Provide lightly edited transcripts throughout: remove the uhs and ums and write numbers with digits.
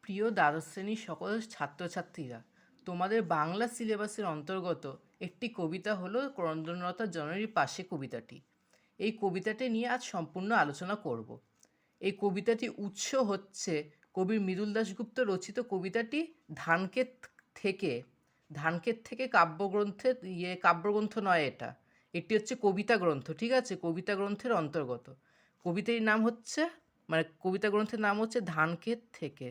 প্রিয় দ্বাদশ শ্রেণীর সকল ছাত্রছাত্রীরা, তোমাদের বাংলা সিলেবাসের অন্তর্গত একটি কবিতা হলো ক্রন্দনরতা জননীর পাশে কবিতাটি। এই কবিতাটি নিয়ে আজ সম্পূর্ণ আলোচনা করব। এই কবিতাটি উৎস হচ্ছে কবি মৃদুল দাশগুপ্ত রচিত কবিতাটি ধানক্ষেত থেকে। ধানক্ষেত থেকে কাব্যগ্রন্থ নয় এটা, এটি হচ্ছে কবিতা গ্রন্থ, ঠিক আছে, কবিতা গ্রন্থের অন্তর্গত। কবিতাটির নাম হচ্ছে কবিতা গ্রন্থের নাম হচ্ছে ধানক্ষেত থেকে।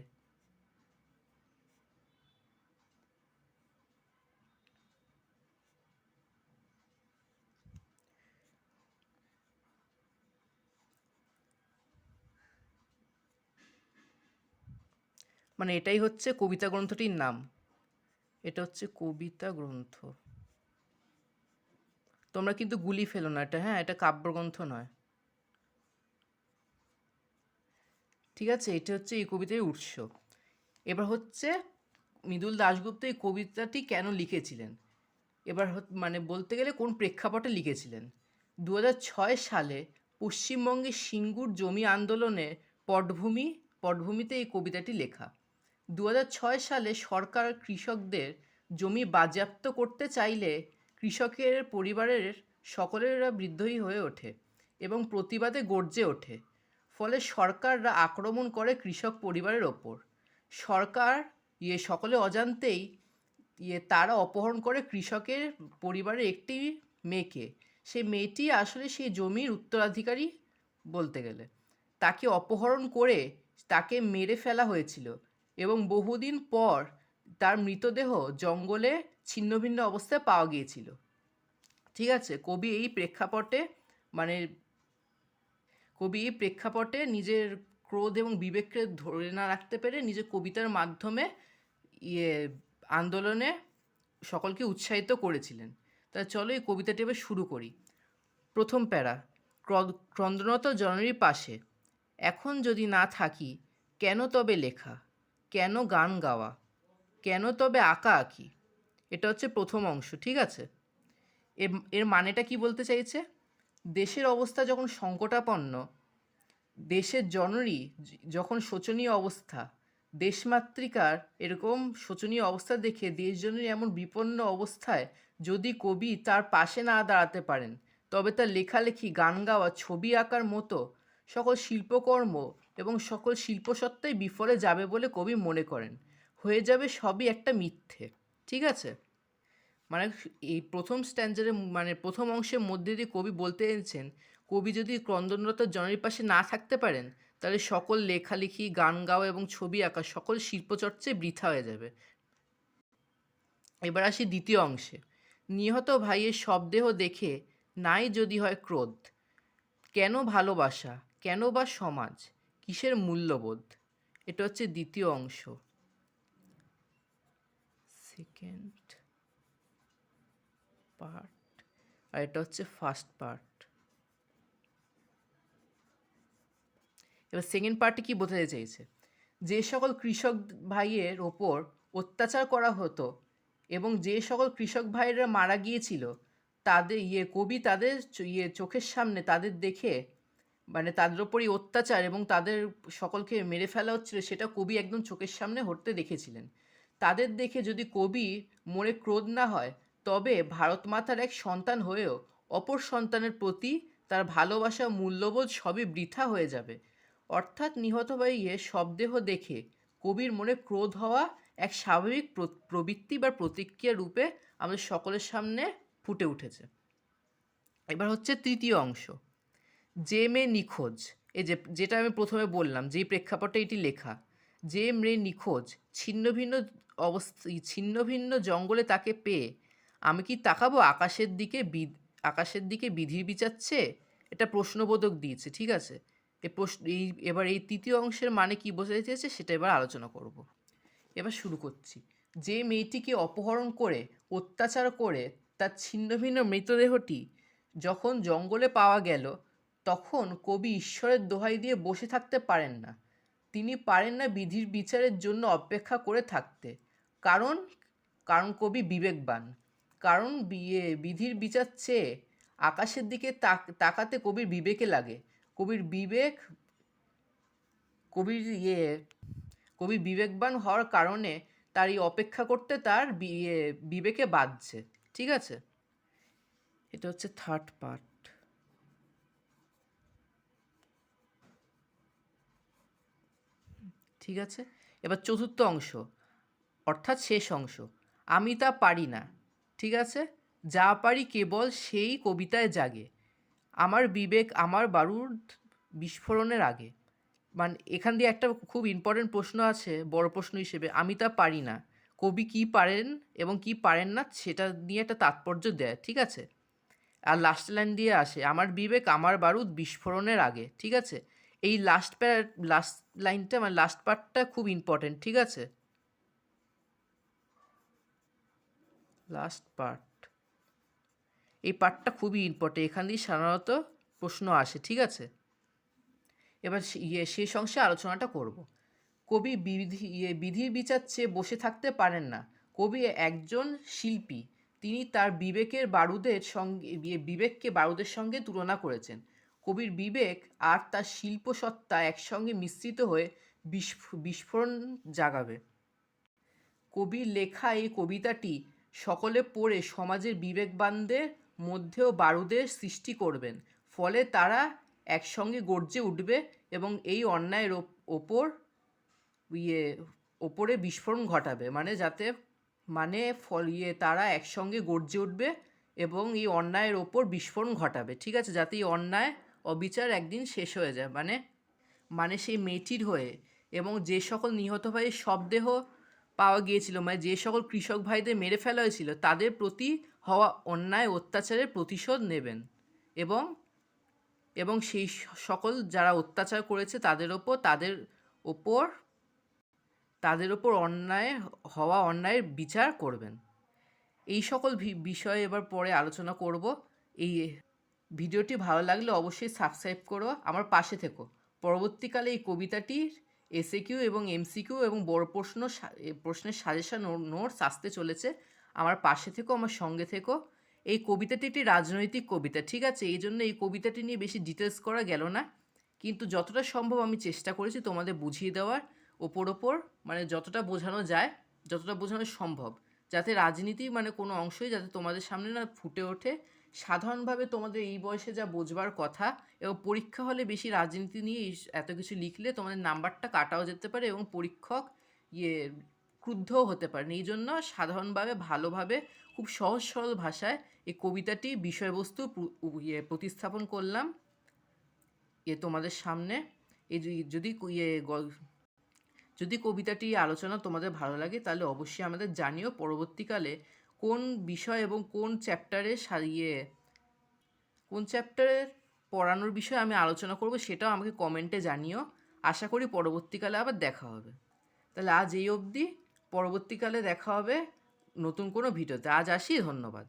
এটাই হচ্ছে কবিতা গ্রন্থটির নাম। এটা হচ্ছে কবিতা গ্রন্থ। তোমরা কিন্তু গুলি ফেলো না এটা, হ্যাঁ, এটা কাব্যগ্রন্থ নয়, ঠিক আছে। এটা হচ্ছে এই কবিতার উৎস। এবার হচ্ছে মৃদুল দাশগুপ্ত এই কবিতাটি কেন লিখেছিলেন, এবার বলতে গেলে কোন প্রেক্ষাপটে লিখেছিলেন। 2006 সালে পশ্চিমবঙ্গের সিঙ্গুর জমি আন্দোলনে পটভূমিতে এই কবিতাটি লেখা। 2006 সালে সরকার কৃষকদের জমি বাজেয়াপ্ত করতে চাইলে কৃষকের পরিবারের সকলেরা বিদ্রোহী হয়ে ওঠে এবং প্রতিবাদে গর্জে ওঠে। ফলে সরকাররা আক্রমণ করে কৃষক পরিবারের ওপর। সরকার সকলে অজান্তেই তারা অপহরণ করে কৃষকের পরিবারের একটি মেয়েকে। সেই মেয়েটি আসলে সেই জমির উত্তরাধিকারী বলতে গেলে। তাকে অপহরণ করে তাকে মেরে ফেলা হয়েছিল এবং বহুদিন পর তার মৃতদেহ জঙ্গলে ছিন্নভিন্ন অবস্থায় পাওয়া গিয়েছিল, ঠিক আছে। কবি এই প্রেক্ষাপটে নিজের ক্রোধ এবং বিবেককে ধরে না রাখতে পেরে নিজের কবিতার মাধ্যমে আন্দোলনে সকলকে উৎসাহিত করেছিলেন। তা চলো এই কবিতাটি এবার শুরু করি। প্রথম প্যারা। ক্রন্দনরত জননীর পাশে। এখন যদি না থাকি, কেন তবে লেখা, কেন গান গাওয়া, কেন তবে আঁকা আঁকি। এটা হচ্ছে প্রথম অংশ, ঠিক আছে। এর মানেটা কি বলতে চাইছে? দেশের অবস্থা যখন সংকটাপন্ন, দেশের জননী যখন শোচনীয় অবস্থা, দেশমাতৃকার এরকম শোচনীয় অবস্থা দেখে দেশজননী এমন বিপন্ন অবস্থায় যদি কবি তার পাশে না দাঁড়াতে পারেন, তবে তার লেখালেখি, গান গাওয়া, ছবি আঁকার মতো সকল শিল্পকর্ম এবং সকল শিল্পসত্তাই বিফলে যাবে বলে কবি মনে করেন। হয়ে যাবে সবই একটা মিথ্যে, ঠিক আছে। এই প্রথম স্ট্যান্জারে প্রথম অংশের মধ্যে দিয়ে কবি বলতে এনেছেন, কবি যদি ক্রন্দনরত জননীর পাশে না থাকতে পারেন, তাহলে সকল লেখালেখি, গান গাওয়া এবং ছবি আঁকা সকল শিল্পচর্চায় বৃথা হয়ে যাবে। এবার আসি দ্বিতীয় অংশে। নিহত ভাইয়ের শবদেহ দেখে নাই যদি হয় ক্রোধ, কেন ভালোবাসা, কেন বা সমাজ, কিসের মূল্যবোধ। এটা হচ্ছে দ্বিতীয় অংশ। সেকেন্ড পার্ট আর এটা হচ্ছে ফার্স্ট পার্ট। এবার সেকেন্ড পার্টে কি বোঝাতে চেয়েছে? যে সকল কৃষক ভাইয়ের ওপর অত্যাচার করা হতো এবং যে সকল কৃষক ভাইয়েরা মারা গিয়েছিল, তাদের কবি তাদের চোখের সামনে তাদের দেখে, তাদের ওপরই অত্যাচার এবং তাদের সকলকে মেরে ফেলা হচ্ছিল, সেটা কবি একদম চোখের সামনে হতে দেখেছিলেন। তাদের দেখে যদি কবি মনে ক্রোধ না হয়, তবে ভারত মাতার এক সন্তান হয়েও অপর সন্তানের প্রতি তার ভালোবাসা, মূল্যবোধ সবই বৃথা হয়ে যাবে। অর্থাৎ নিহত ভাইয়ের শবদেহ দেখে কবির মনে ক্রোধ হওয়া এক স্বাভাবিক প্রবৃত্তি বা প্রতিক্রিয়া রূপে আমাদের সকলের সামনে ফুটে উঠেছে। এবার হচ্ছে তৃতীয় অংশ। যে মেয়ে নিখোঁজ, এই যেটা আমি প্রথমে বললাম, যেই প্রেক্ষাপটে এটি লেখা, যে মেয়ে নিখোঁজ, ছিন্ন ভিন্ন জঙ্গলে তাকে পেয়ে আমি কি তাকাবো আকাশের দিকে বিধির বিচারছে। এটা প্রশ্নবোধক দিয়েছে, ঠিক আছে। এবার এই তৃতীয় অংশের মানে কি বোঝাতে চেয়েছে সেটা এবার আলোচনা করব। এবার শুরু করছি। যে মেয়েটিকে অপহরণ করে অত্যাচার করে তার ছিন্ন ভিন্ন মৃতদেহটি যখন জঙ্গলে পাওয়া গেল, তখন কবি ঈশ্বরের দোহাই দিয়ে বসে থাকতে পারেন না। তিনি পারেন না বিধির বিচারের জন্য অপেক্ষা করে থাকতে। কারণ কারণ কবি বিবেকবান। কারণ বিধির বিচার চেয়ে আকাশের দিকে তাকাতে কবির বিবেকে লাগে। কবির বিবেক কবির কবি বিবেকবান হওয়ার কারণে তার এই অপেক্ষা করতে তার বিবেকে বাজছে। ঠিক আছে, এটা হচ্ছে থার্ড পার্ট। ঠিক আছে, এবার চতুর্থ অংশ অর্থাৎ শেষ অংশ। আমি তা পারি না। ঠিক আছে, যা পারি কেবল সেই কবিতায় জাগে, আমার বিবেক আমার বারুদ বিস্ফোরণের আগে। মানে এখান দিয়ে একটা খুব ইম্পর্টেন্ট প্রশ্ন আছে, বড় প্রশ্ন হিসেবে, আমি তা পারি না, কবি কি পারেন এবং কি পারেন না সেটা নিয়ে একটা তাৎপর্য দেয়। ঠিক আছে, আর লাস্ট লাইন দিয়ে আসে, আমার বিবেক আমার বারুদ বিস্ফোরণের আগে। ঠিক আছে, এই লাস্ট লাইনটা মানে লাস্ট পার্টটা খুব ইম্পর্টেন্ট। ঠিক আছে, লাস্ট পার্ট, এই পার্টটা খুবই ইম্পর্টেন্ট, এখান দিয়ে সাধারণত প্রশ্ন আসে। ঠিক আছে, এবার শেষ অংশে আলোচনাটা করব। কবি বিধির বিচার চেয়ে বসে থাকতে পারেন না। কবি একজন শিল্পী, তিনি তার বিবেকের বারুদের সঙ্গে বিবেককে বারুদের সঙ্গে তুলনা করেছেন। কবির বিবেক আর তার শিল্পসত্তা একসঙ্গে মিশ্রিত হয়ে বিস্ফোরণ জাগাবে। কবির লেখা এই কবিতাটি সকলে পড়ে সমাজের বিবেকবানদের মধ্যেও বারুদের সৃষ্টি করবেন, ফলে তারা একসঙ্গে গর্জে উঠবে এবং এই অন্যায়ের ওপর ওপরে বিস্ফোরণ ঘটাবে। মানে যাতে তারা একসঙ্গে গর্জে উঠবে এবং এই অন্যায়ের ওপর বিস্ফোরণ ঘটাবে। ঠিক আছে, যাতে এই অন্যায় অবিচার একদিন শেষ হয়ে যায়। মানে সেই মেয়েটির হয়ে এবং যে সকল নিহত ভাইয়ের শবদেহ পাওয়া গিয়েছিল, মানে যে সকল কৃষক ভাইদের মেরে ফেলা হয়েছিল, তাদের প্রতি হওয়া অন্যায় অত্যাচারের প্রতিশোধ নেবেন এবং সেই সকল যারা অত্যাচার করেছে তাদের ওপর অন্যায়ের বিচার করবেন। এই সকল বিষয়ে এবার পরে আলোচনা করব। এই ভিডিওটি ভালো লাগলে অবশ্যই সাবস্ক্রাইব করো, আমার পাশে থেকো। পরবর্তীকালে এই কবিতাটির এসএকিউ এবং এমসিকিউ এবং বড় প্রশ্নের সাজেশন নোটস আসতে চলেছে। আমার পাশে থেকো, আমার সঙ্গে থেকো। এই কবিতাটি একটি রাজনৈতিক কবিতা। ঠিক আছে, এই জন্য এই কবিতাটি নিয়ে বেশি ডিটেলস করা গেল না, কিন্তু যতটা সম্ভব আমি চেষ্টা করেছি তোমাদের বুঝিয়ে দেওয়ার ওপর মানে যতটা বোঝানো যায়, যতটা বোঝানো সম্ভব, যাতে রাজনীতি মানে কোনো অংশই যাতে তোমাদের সামনে না ফুটে ওঠে। সাধারণভাবে তোমাদের এই বয়সে যা বোঝবার কথা, এবং পরীক্ষা হলে বেশি রাজনীতি নিয়ে এত কিছু লিখলে তোমাদের নাম্বারটা কাটাও যেতে পারে এবং পরীক্ষক ক্রুদ্ধও হতে পারেন। এই জন্য সাধারণভাবে ভালোভাবে খুব সহজ সরল ভাষায় এই কবিতাটি বিষয়বস্তু প্রতিস্থাপন করলাম তোমাদের সামনে। যদি কবিতাটি আলোচনা তোমাদের ভালো লাগে তাহলে অবশ্যই আমাদের জানিও। পরবর্তীকালে কোন বিষয় এবং কোন চ্যাপ্টারের পড়ানোর বিষয়ে আমি আলোচনা করব সেটাও আমাকে কমেন্টে জানিও। আশা করি পরবর্তীকালে আবার দেখা হবে। তাহলে আজ এই অবধি, পরবর্তীকালে দেখা হবে নতুন কোনো ভিডিওতে। আজ আসি, ধন্যবাদ।